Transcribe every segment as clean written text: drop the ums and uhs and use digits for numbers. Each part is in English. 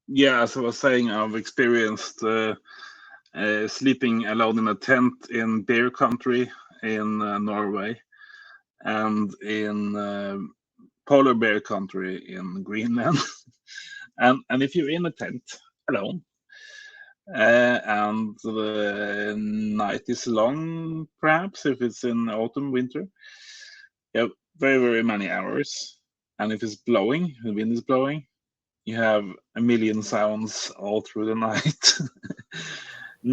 Yeah, as I was saying, I've experienced sleeping alone in a tent in bear country in Norway, and in polar bear country in Greenland. And if you're in a tent alone, and the night is long, perhaps if it's in autumn, winter, you have very, very many hours. And if it's blowing, the wind is blowing, you have a million sounds all through the night.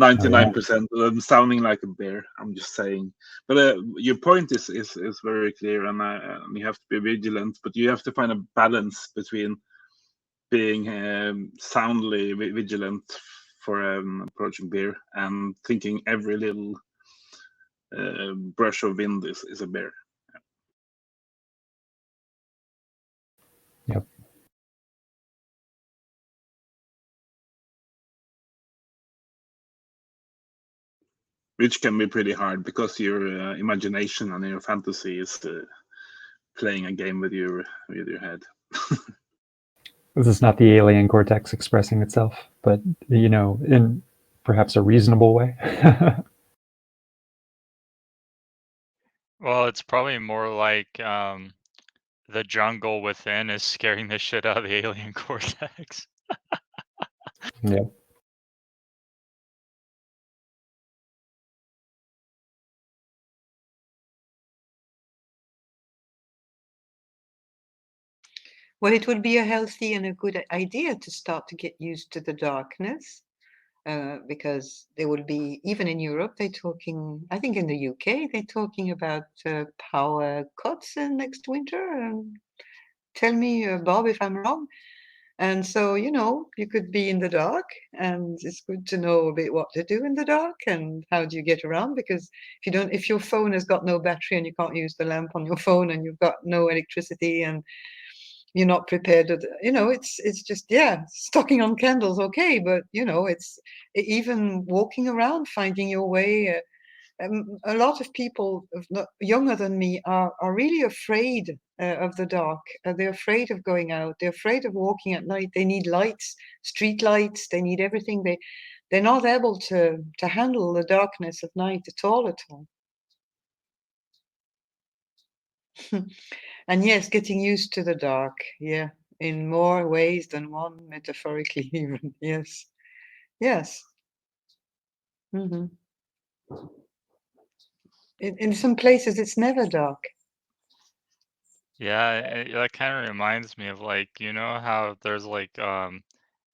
Oh yeah. 99% of them sounding like a bear. I'm just saying. But your point is very clear, and you have to be vigilant. But you have to find a balance between being soundly vigilant for approaching bear and thinking every little brush of wind is a bear. Yep. Which can be pretty hard because your imagination and your fantasy is playing a game with your head. This is not the alien cortex expressing itself, but in perhaps a reasonable way. Well, it's probably more like the jungle within is scaring the shit out of the alien cortex. Yep. Well, it would be a healthy and a good idea to start to get used to the darkness, because there will be, even in Europe, they're talking, I think in the UK, they're talking about power cuts in next winter. Tell me, Bob, if I'm wrong. And so, you could be in the dark, and it's good to know a bit what to do in the dark and how do you get around. Because if your phone has got no battery and you can't use the lamp on your phone and you've got no electricity and you're not prepared to, it's just, yeah, stocking on candles, okay, but it's even walking around, finding your way. A lot of people younger than me are really afraid of the dark. They're afraid of going out. They're afraid of walking at night. They need lights, street lights. They need everything. They're not able to handle the darkness of night at all, at all. And yes, getting used to the dark. Yeah, in more ways than one, metaphorically even. Yes, yes. hmm in some places, it's never dark. Yeah, that kind of reminds me of like, how there's like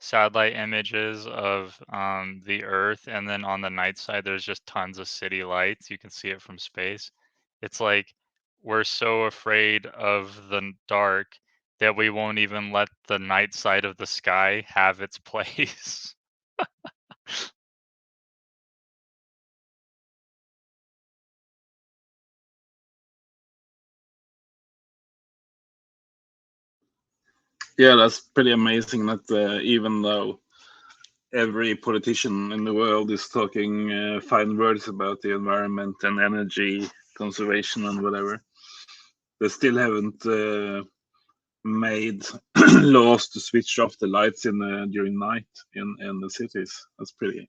satellite images of the Earth, and then on the night side there's just tons of city lights. You can see it from space. It's like we're so afraid of the dark that we won't even let the night side of the sky have its place. Yeah, that's pretty amazing that even though every politician in the world is talking fine words about the environment and energy conservation and whatever, they still haven't made laws to switch off the lights during night in the cities. That's pretty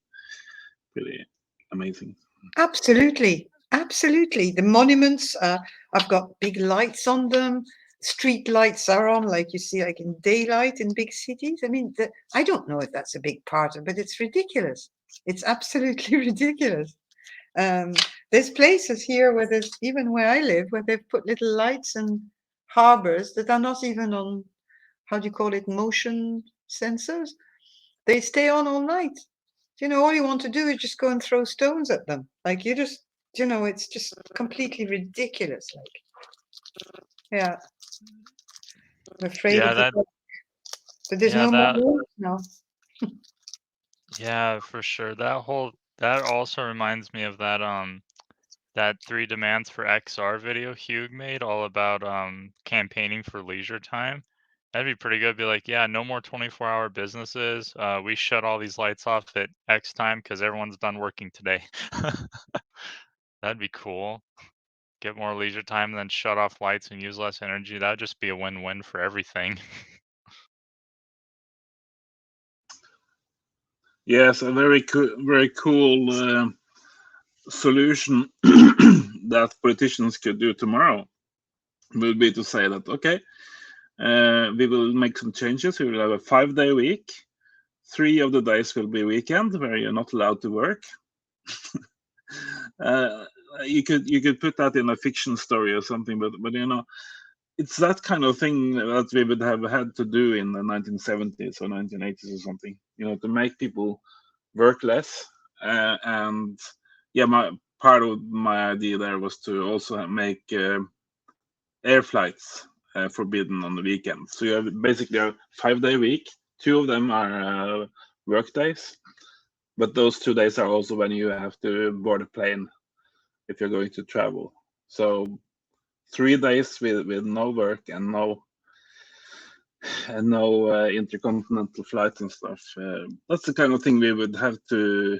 amazing. Absolutely, absolutely. The monuments I've got big lights on them. Street lights are on, like you see, like in daylight in big cities. I mean, I don't know if that's a big part of it, but it's ridiculous. It's absolutely ridiculous. Um, there's places here where there's, even where I live, where they've put little lights and harbors that are not even on, how do you call it, motion sensors. They stay on all night. All you want to do is just go and throw stones at them. Like you just, it's just completely ridiculous. Like, yeah, I'm afraid Yeah, of the that dark. But there's yeah, no more that rules now. yeah, for sure. That also reminds me of that three demands for XR video Hugh made, all about campaigning for leisure time. That'd be pretty good. Be like, yeah, no more 24-hour businesses. We shut all these lights off at X time because everyone's done working today. That'd be cool. Get more leisure time, and then shut off lights and use less energy. That'd just be a win-win for everything. Yes, a very cool solution that politicians could do tomorrow would be to say that, okay, we will make some changes. We will have a 5-day week. 3 of the days will be weekend where you're not allowed to work. You could put that in a fiction story or something, but it's that kind of thing that we would have had to do in the 1970s or 1980s or something, to make people work less. And yeah, part of my idea there was to also make air flights forbidden on the weekends. So you have basically a 5-day week. 2 of them are work days, but those 2 days are also when you have to board a plane if you're going to travel. So 3 days with no work and no intercontinental flights and stuff. That's the kind of thing we would have to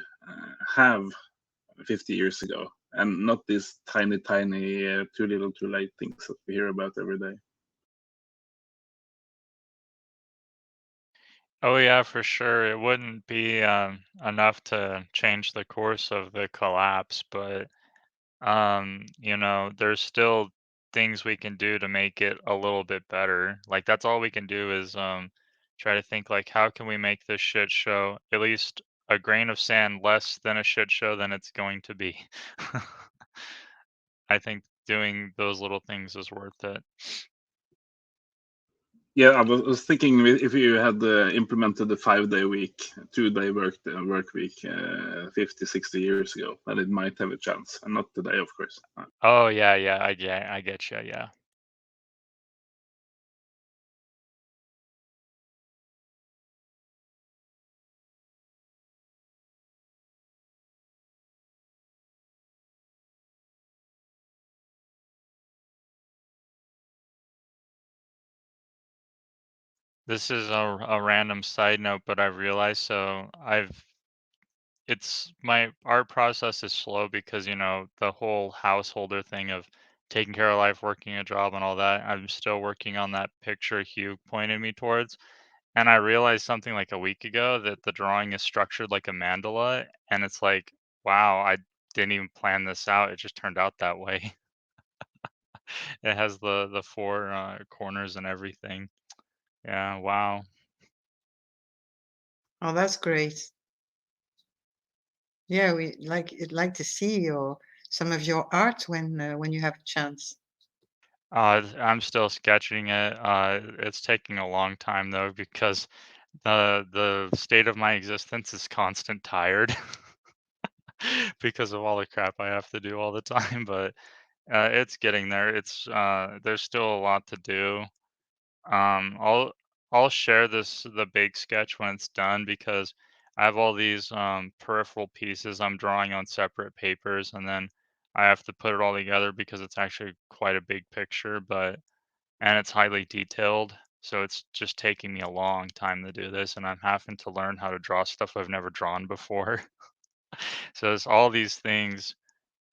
have 50 years ago, and not these tiny too little too late things that we hear about every day. Oh yeah, for sure. It wouldn't be enough to change the course of the collapse, but there's still things we can do to make it a little bit better. Like that's all we can do is try to think like how can we make this shit show at least a grain of sand less than a shit show than it's going to be. I think doing those little things is worth it. Yeah, I was thinking if you had implemented the 5-day week, 2-day work week 50, 60 years ago, then it might have a chance, and not today, of course. Oh yeah, I get you, yeah. This is a random side note, but I've realized it's my art process is slow because, the whole householder thing of taking care of life, working a job and all that. I'm still working on that picture Hugh pointed me towards. And I realized something like a week ago that the drawing is structured like a mandala. And it's like, wow, I didn't even plan this out. It just turned out that way. It has the 4 corners and everything. Yeah, wow. Oh, that's great. Yeah, we like to see some of your art when you have a chance. I'm still sketching it. It's taking a long time though because the state of my existence is constant tired because of all the crap I have to do all the time. But it's getting there. There's still a lot to do. I'll share the big sketch when it's done because I have all these peripheral pieces I'm drawing on separate papers, and then I have to put it all together because it's actually quite a big picture, and it's highly detailed. So it's just taking me a long time to do this, and I'm having to learn how to draw stuff I've never drawn before. So it's all these things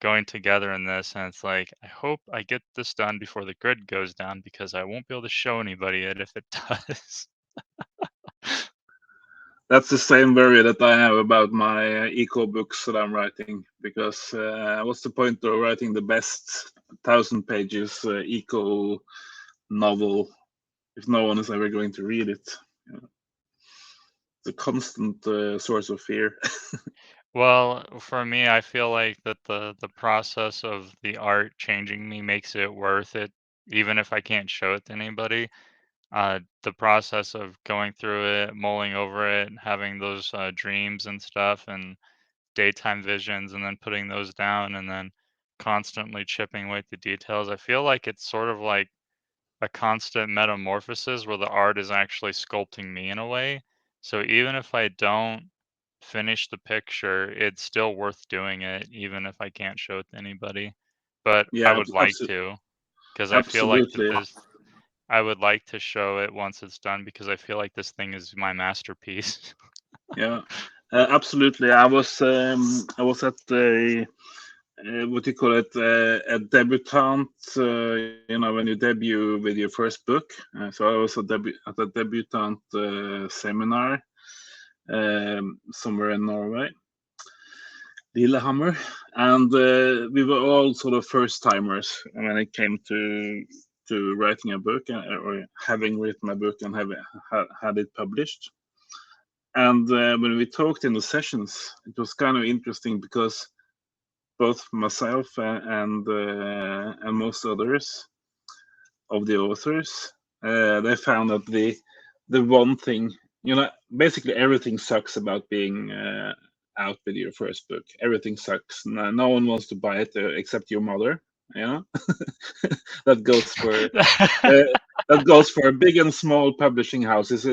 going together in this, and it's like I hope I get this done before the grid goes down because I won't be able to show anybody it if it does. That's the same worry that I have about my eco books that I'm writing, because what's the point of writing the best 1,000 pages eco novel if no one is ever going to read it? It's a constant source of fear. Well, for me, I feel like that the process of the art changing me makes it worth it, even if I can't show it to anybody. The process of going through it, mulling over it, having those dreams and stuff, and daytime visions, and then putting those down, and then constantly chipping away at the details. I feel like it's sort of like a constant metamorphosis where the art is actually sculpting me in a way. So even if I don't finish the picture, it's still worth doing it, even if I can't show it to anybody. But I Yeah, would like to, because I feel like that absolutely. I would like to show it once it's done because I feel like this thing is my masterpiece. Yeah, absolutely. I was at a what do you call it, a debutante, when you debut with your first book. So I was at a debutante seminar somewhere in Norway, Lillehammer, and we were all sort of first timers when it came to writing a book or having written a book and had it published. And when we talked in the sessions, it was kind of interesting because both myself and most others of the authors, they found that the one thing, basically everything sucks about being out with your first book. Everything sucks. No one wants to buy it except your mother. That goes for that goes for big and small publishing houses.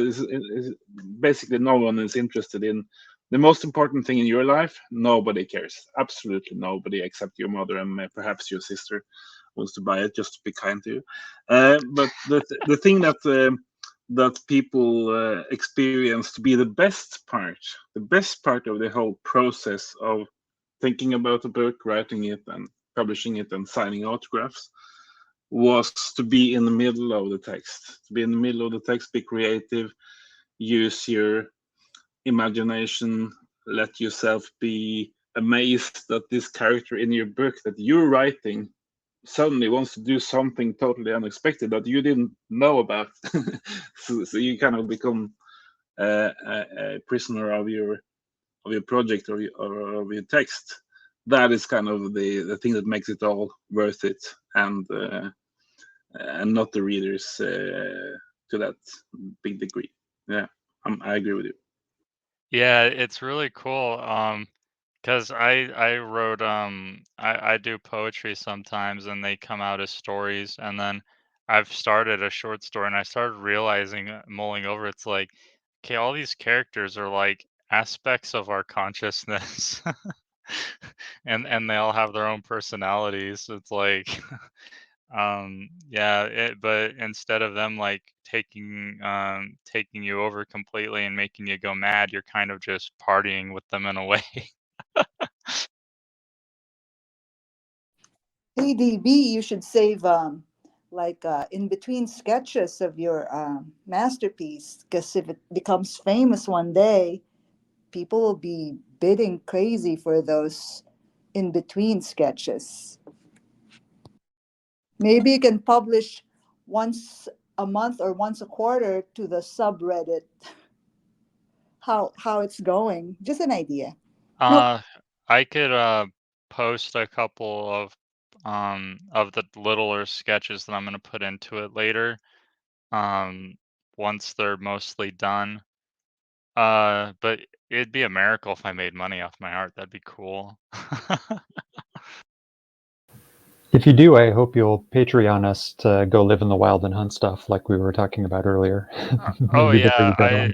Basically, no one is interested in the most important thing in your life. Nobody cares. Absolutely nobody except your mother and perhaps your sister wants to buy it just to be kind to you. But the thing that people experience to be the best part of the whole process of thinking about a book, writing it, and publishing it, and signing autographs, was to be in the middle of the text. To be in the middle of the text, be creative, use your imagination, let yourself be amazed that this character in your book that you're writing suddenly wants to do something totally unexpected that you didn't know about. So you kind of become a prisoner of your project or of your text. That is kind of the thing that makes it all worth it, and not the readers to that big degree. Yeah, I agree with you. Yeah, it's really cool. Because I wrote I do poetry sometimes, and they come out as stories, and then I've started a short story, and I started realizing, mulling over, it's like, okay, all these characters are like aspects of our consciousness, and they all have their own personalities. It's like, yeah, but instead of them like taking you over completely and making you go mad, you're kind of just partying with them in a way. ADB, you should save in between sketches of your masterpiece, because if it becomes famous one day, people will be bidding crazy for those in between sketches. Maybe you can publish once a month or once a quarter to the subreddit. How it's going? Just an idea. No, Uh, I could post a couple of the littler sketches that I'm gonna put into it later. Um, once they're mostly done. But it'd be a miracle if I made money off my art. That'd be cool. If you do, I hope you'll Patreon us to go live in the wild and hunt stuff like we were talking about earlier. Oh Maybe the yeah, free deadline.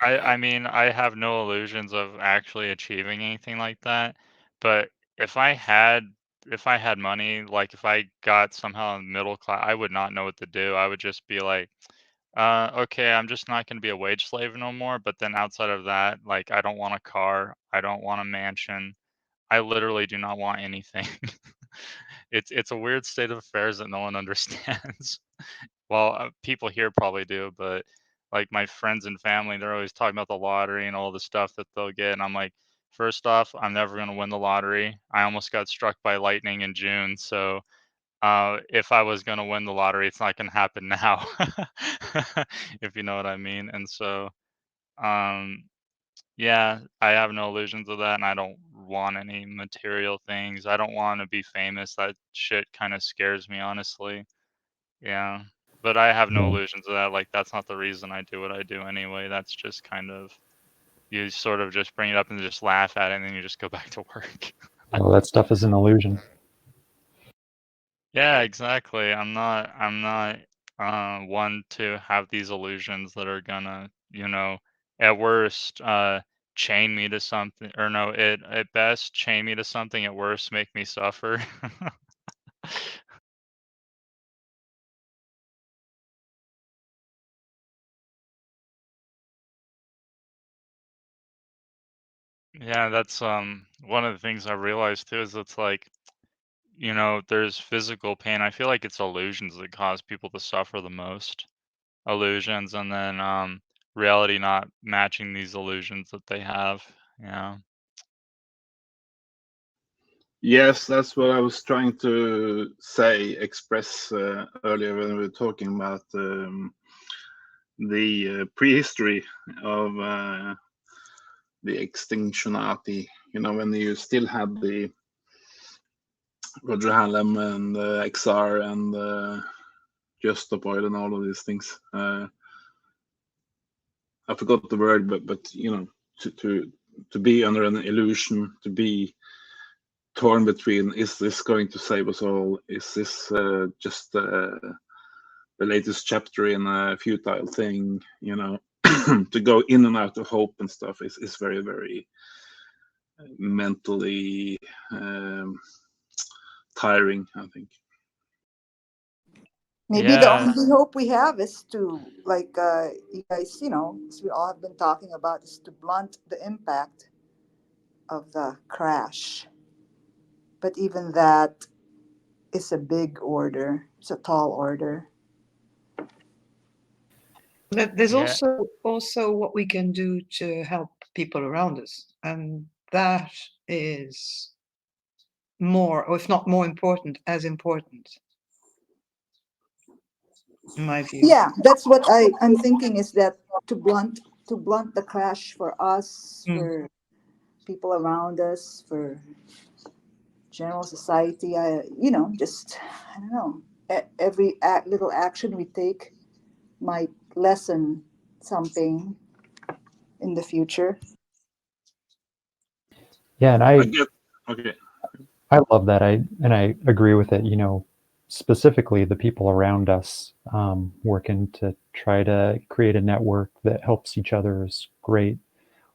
I mean, I have no illusions of actually achieving anything like that, but if I had money, like if I got somehow in middle class, I would not know what to do. I would just be like, okay, I'm just not going to be a wage slave no more. But then outside of that, like, I don't want a car, I don't want a mansion. I literally do not want anything. It's a weird state of affairs that no one understands. Well, people here probably do, but like my friends and family, they're always talking about the lottery and all the stuff that they'll get. And I'm like, first off, I'm never going to win the lottery. I almost got struck by lightning in June. So if I was going to win the lottery, it's not going to happen now, if you know what I mean. And so, um, yeah, I have no illusions of that. And I don't want any material things. I don't want to be famous. That shit kind of scares me, honestly. Yeah, but I have no Yeah. illusions of that, like, that's not the reason I do what I do anyway, that's just kind of you sort of just bring it up and just laugh at it, and then you just go back to work. Well, that stuff is an illusion. Yeah, exactly, I'm not, one to have these illusions that are gonna, at worst, chain me to something or no, at best, chain me to something, at worst, make me suffer. Yeah, that's, one of the things I realized too is it's like, there's physical pain. I feel like it's illusions that cause people to suffer the most. Illusions, and then reality not matching these illusions that they have. Yeah. Yes, that's what I was trying to express earlier when we were talking about the prehistory of the Extinctionati. You know, when you still had the Roger Hallam and XR and Just Stop Oil and all of these things. I forgot the word, but you know, to be under an illusion, to be torn between, is this going to save us all? Is this just the latest chapter in a futile thing? You know, to go in and out of hope and stuff is very, very mentally tiring, I think. Maybe the Yeah. only hope we have is to, like you guys, as we all have been talking about, is to blunt the impact of the crash. But even that is a big order. It's a tall order. There's Yeah. also what we can do to help people around us, and that is more, or if not more important, as important, in my view. Yeah, that's what I'm thinking, is that to blunt the crash for us, Mm. for people around us, for general society. Just, I don't know. Every little action we take might lessen something in the future. Yeah, and I I get okay. I love that. I agree with it. You know, specifically the people around us working to try to create a network that helps each other is great.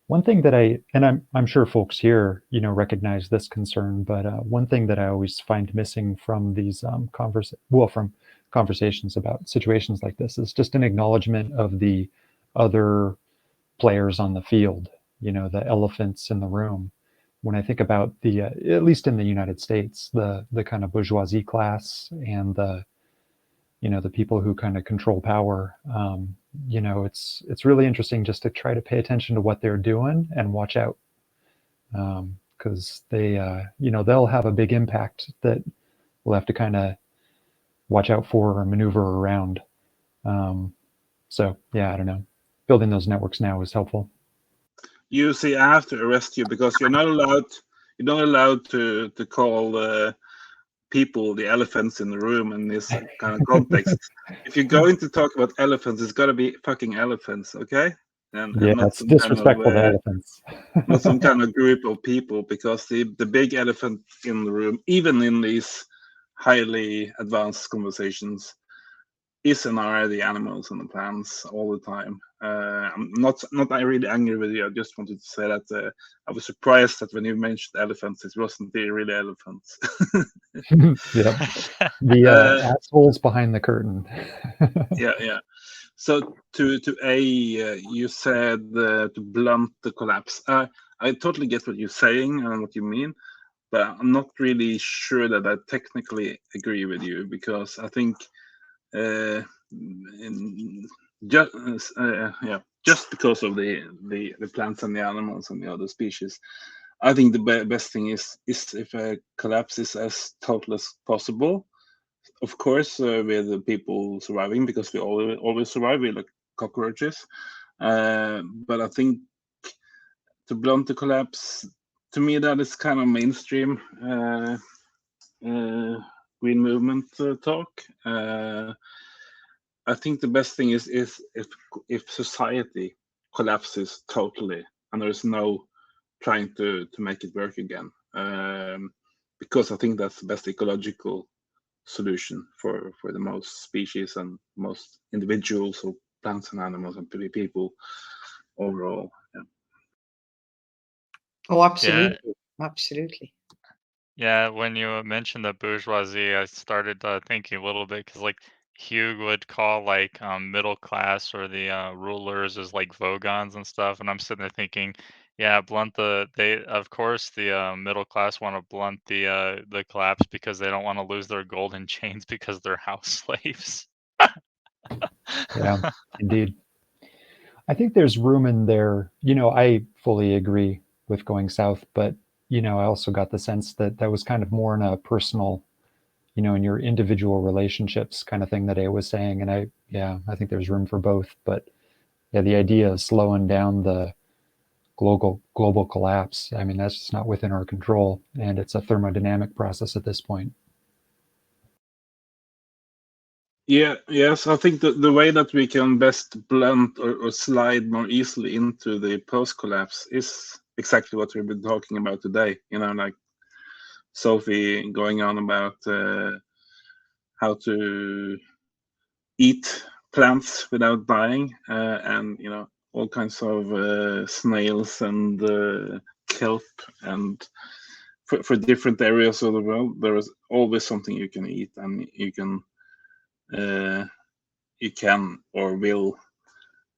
One thing that I'm sure folks here, you know, recognize this concern, but one thing that I always find missing from these from conversations about situations like this is just an acknowledgement of the other players on the field, you know, the elephants in the room. When I think about the, at least in the United States, the kind of bourgeoisie class and the, you know, the people who kind of control power, you know, it's really interesting just to try to pay attention to what they're doing and watch out, because they, you know, they'll have a big impact that we'll have to kind of watch out for or maneuver around. So yeah, I don't know. Building those networks now is helpful. You see, I have to arrest you because you're not allowed. You're not allowed to call people the elephants in the room in this kind of context. If you're going to talk about elephants, it's got to be fucking elephants, okay? And Yeah, not it's some kind of disrespectful to elephants. not some kind of group of people, because the big elephant in the room, even in these highly advanced conversations, is and are the animals and the plants all the time. I'm not really angry with you. I just wanted to say that I was surprised that when you mentioned elephants, it wasn't the real elephants. Yep. The assholes behind the curtain. Yeah. So you said to blunt the collapse. I totally get what you're saying and what you mean, but I'm not really sure that I technically agree with you, because I think just because of the plants and the animals and the other species, I think the best thing is if a collapse is as total as possible. Of course, with the people surviving, because we always survive. We're like cockroaches. But I think to blunt the collapse, to me, that is kind of mainstream green movement talk. I think the best thing is if society collapses totally and there's no trying to make it work again, because I think that's the best ecological solution for the most species and most individuals of plants and animals and people overall. Yeah. Oh, absolutely. Absolutely. Yeah, when you mentioned the bourgeoisie, I started thinking a little bit because, like, Hugh would call like middle class or the rulers as like vogons and stuff, and I'm sitting there thinking, yeah, blunt they of course the middle class want to blunt the collapse because they don't want to lose their golden chains because they're house slaves. Yeah, indeed. I think there's room in there. I fully agree with going south, but I also got the sense that that was kind of more in a personal, in your individual relationships kind of thing that I was saying. And I think there's room for both. But yeah, the idea of slowing down the global collapse, I mean, that's just not within our control, and it's a thermodynamic process at this point. Yeah, yes, I think the way that we can best blend or slide more easily into the post-collapse is exactly what we've been talking about today. Like Sophie going on about how to eat plants without dying, and all kinds of snails and kelp, and for different areas of the world, there is always something you can eat, and you can or will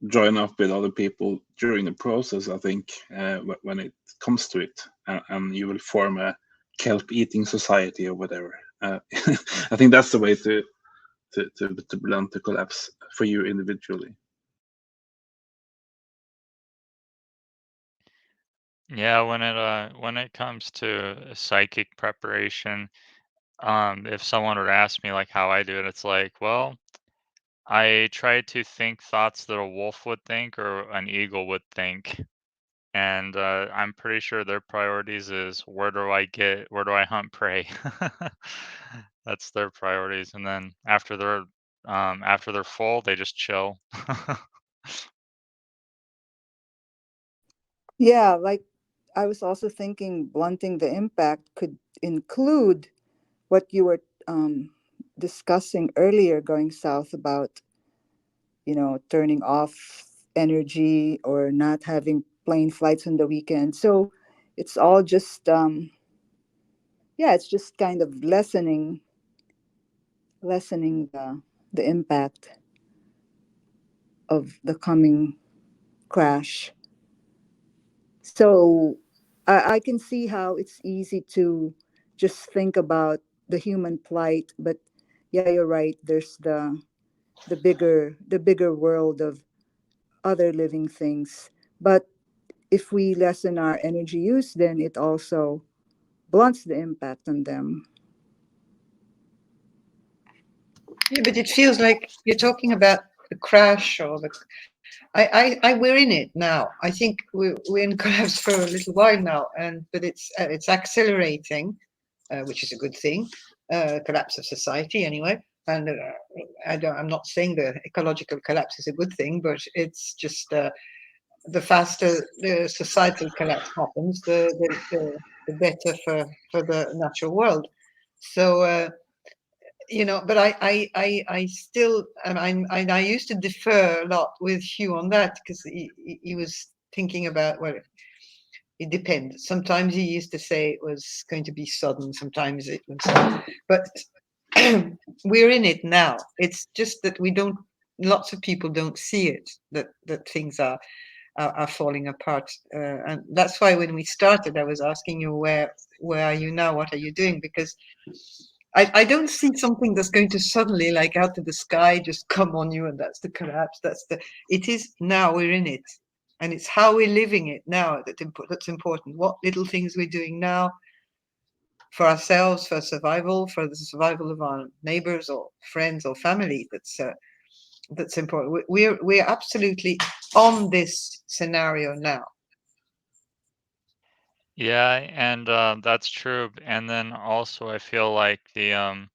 join up with other people during the process. I think when it comes to it, and you will form a kelp eating society or whatever. I think that's the way to blunt the collapse for you individually. Yeah, when it comes to psychic preparation, if someone were to ask me like how I do it, it's like, well, I try to think thoughts that a wolf would think or an eagle would think. And I'm pretty sure their priorities is where do I hunt prey? That's their priorities. And then after they're full, they just chill. Yeah, like I was also thinking blunting the impact could include what you were discussing earlier going south about, turning off energy or not having plane flights on the weekend. So it's all just, yeah, it's just kind of lessening the impact of the coming crash. So I can see how it's easy to just think about the human plight, but yeah, you're right. There's the bigger world of other living things. But if we lessen our energy use, then it also blunts the impact on them. Yeah, but it feels like you're talking about the crash or the. We're in it now. I think we're in collapse for a little while now, but it's accelerating, which is a good thing. Collapse of society, anyway. And I'm not saying the ecological collapse is a good thing, but it's just the faster the societal collapse happens, the better for the natural world. So. But I still, and I used to defer a lot with Hugh on that because he was thinking about, well, it depends. Sometimes he used to say it was going to be sudden, sometimes it was, but we're in it now. It's just that lots of people don't see it, that things are falling apart. And that's why when we started, I was asking you, where are you now? What are you doing? Because I don't see something that's going to suddenly, like out of the sky, just come on you, and that's the collapse. It is now, we're in it. And it's how we're living it now that's important. What little things we're doing now for ourselves, for survival, for the survival of our neighbors or friends or family. That's important. We're absolutely on this scenario now. Yeah, and that's true. And then also I feel like I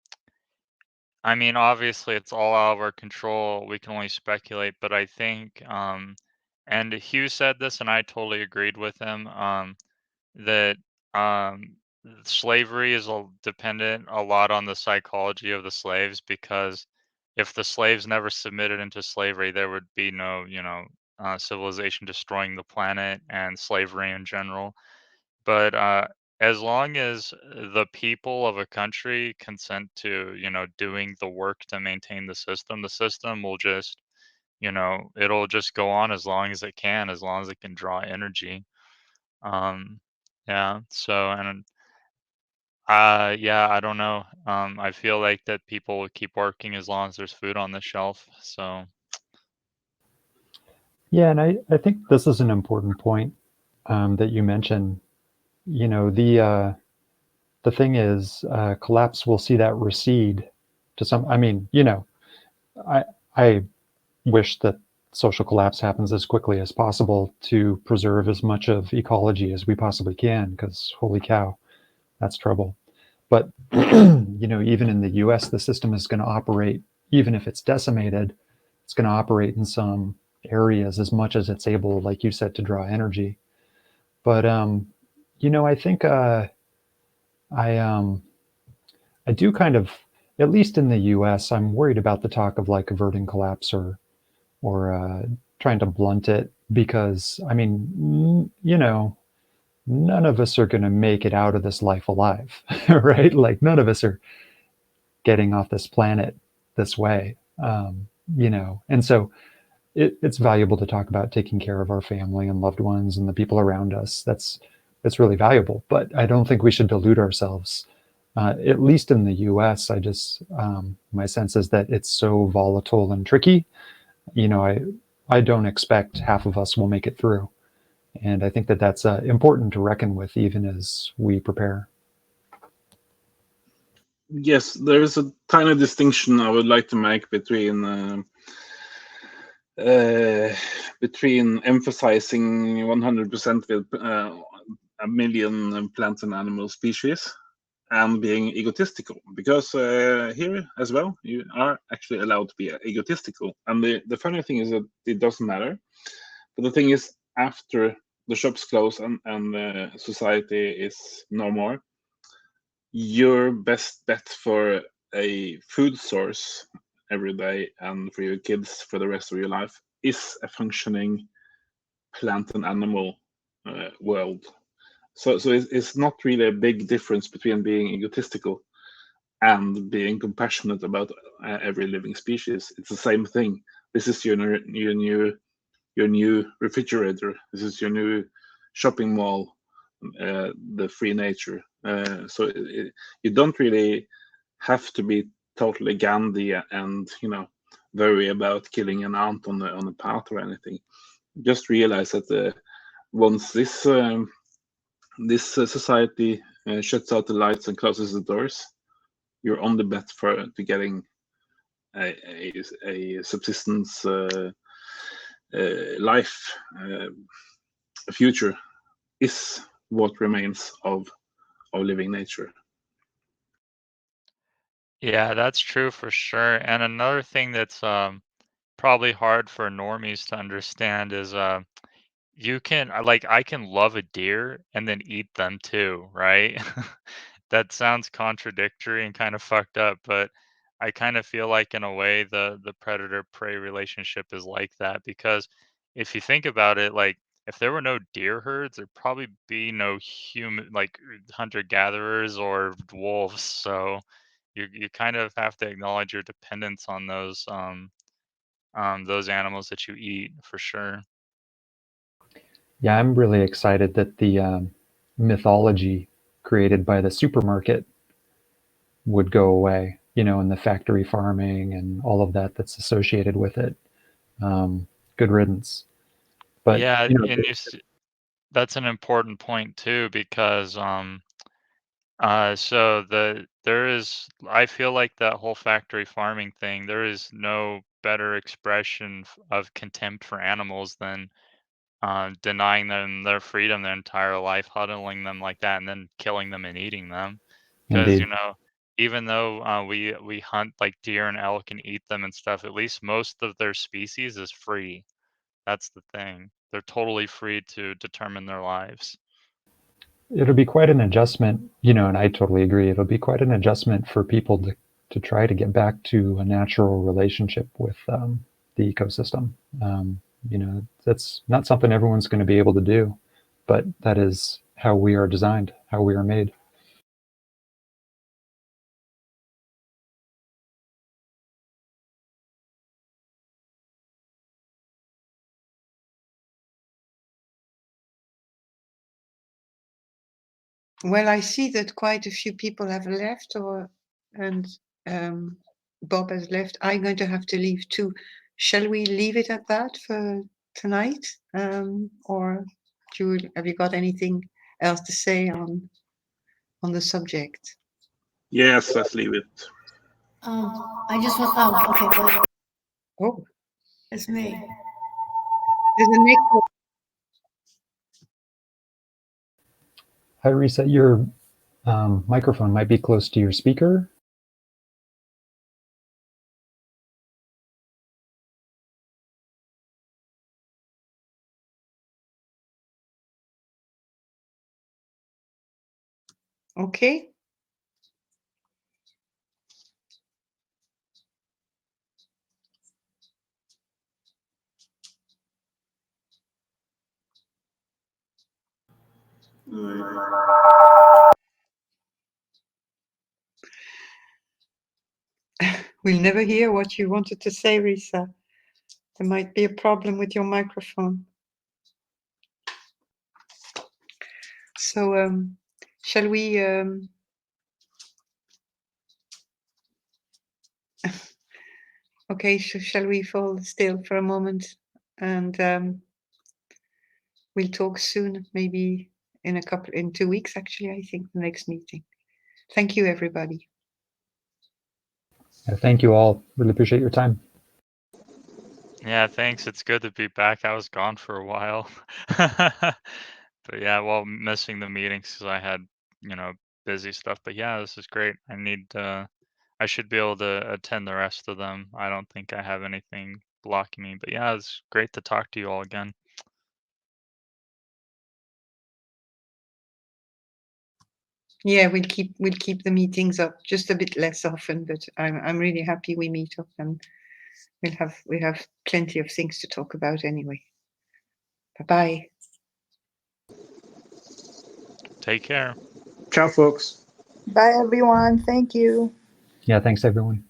mean, obviously it's all out of our control. We can only speculate, but I think and Hugh said this and I totally agreed with him, that slavery is dependent a lot on the psychology of the slaves, because if the slaves never submitted into slavery, there would be no, civilization destroying the planet and slavery in general. But as long as the people of a country consent to, doing the work to maintain the system will just, it'll just go on as long as it can, as long as it can draw energy. Um, yeah. So, and yeah, I don't know. I feel like that people will keep working as long as there's food on the shelf. So, Yeah, and I think this is an important point that you mentioned. You know, the thing is, collapse will see that recede to some. I mean, you know, I wish that social collapse happens as quickly as possible to preserve as much of ecology as we possibly can, because holy cow, that's trouble. But you know, even in the U.S., the system is going to operate, even if it's decimated, it's going to operate in some areas as much as it's able, like you said, to draw energy. But you know, I think I I do kind of, at least in the U.S., I'm worried about the talk of like averting collapse or trying to blunt it because I mean, you know, none of us are going to make it out of this life alive, right? Like none of us are getting off this planet this way, you know, and so it's valuable to talk about taking care of our family and loved ones and the people around us. That's really valuable, but I don't think we should delude ourselves. At least in the U.S., I just my sense is that it's so volatile and tricky. You know, I don't expect half of us will make it through, and I think that that's important to reckon with, even as we prepare. Yes, there is a tiny distinction I would like to make between emphasizing 100% with a million plant and animal species and being egotistical, because here as well you are actually allowed to be egotistical, and the funny thing is that it doesn't matter. But the thing is, after the shops close and society is no more, your best bet for a food source every day and for your kids for the rest of your life is a functioning plant and animal world. So it's not really a big difference between being egotistical and being compassionate about every living species. It's the same thing. This is your new refrigerator. This is your new shopping mall, the free nature. You don't really have to be totally Gandhi and worry about killing an ant on the path or anything. Just realize that once this society shuts out the lights and closes the doors, you're on the bet for to getting a subsistence life. A future is what remains of living nature. Yeah, that's true for sure. And another thing that's probably hard for normies to understand is you can like I can love a deer and then eat them too, right? That sounds contradictory and kind of fucked up, but I kind of feel like in a way the predator prey relationship is like that because if you think about it, like if there were no deer herds, there'd probably be no human like hunter gatherers or wolves. So you kind of have to acknowledge your dependence on those animals that you eat for sure. Yeah, I'm really excited that the mythology created by the supermarket would go away, you know, and the factory farming and all of that that's associated with it. Good riddance. But, Yeah, you know, and that's an important point too because so there is I feel like that whole factory farming thing, there is no better expression of contempt for animals than denying them their freedom their entire life, huddling them like that, and then killing them and eating them. Because indeed. even though we hunt like deer and elk and eat them and stuff, at least most of their species is free. That's the thing. They're totally free to determine their lives. It'll be quite an adjustment, you know, and I totally agree. It'll be quite an adjustment for people to try to get back to a natural relationship with the ecosystem. You know, that's not something everyone's going to be able to do, but that is how we are designed, how we are made. Well, I see that quite a few people have left, and Bob has left. I'm going to have to leave too. Shall we leave it at that for tonight, or Julie, have you got anything else to say on the subject? Yes, let's leave it. I just want. Oh, okay. Wait. Oh, It's me. there's an echo. Hi, Risa. Your microphone might be close to your speaker. Okay. We'll never hear what you wanted to say, Risa. There might be a problem with your microphone. So, shall we? Okay, shall we fall still for a moment, and we'll talk soon, maybe in 2 weeks. Actually, I think the next meeting. Thank you, everybody. Thank you all. Really appreciate your time. Yeah, thanks. It's good to be back. I was gone for a while. But yeah, well, missing the meetings because I had, busy stuff. But yeah, this is great. I should be able to attend the rest of them. I don't think I have anything blocking me. But yeah, it's great to talk to you all again. Yeah, we'll keep the meetings up, just a bit less often, but I'm really happy we meet up, and we have plenty of things to talk about anyway. Bye-bye. Take care. Ciao, folks. Bye, everyone. Thank you. Yeah, thanks, everyone.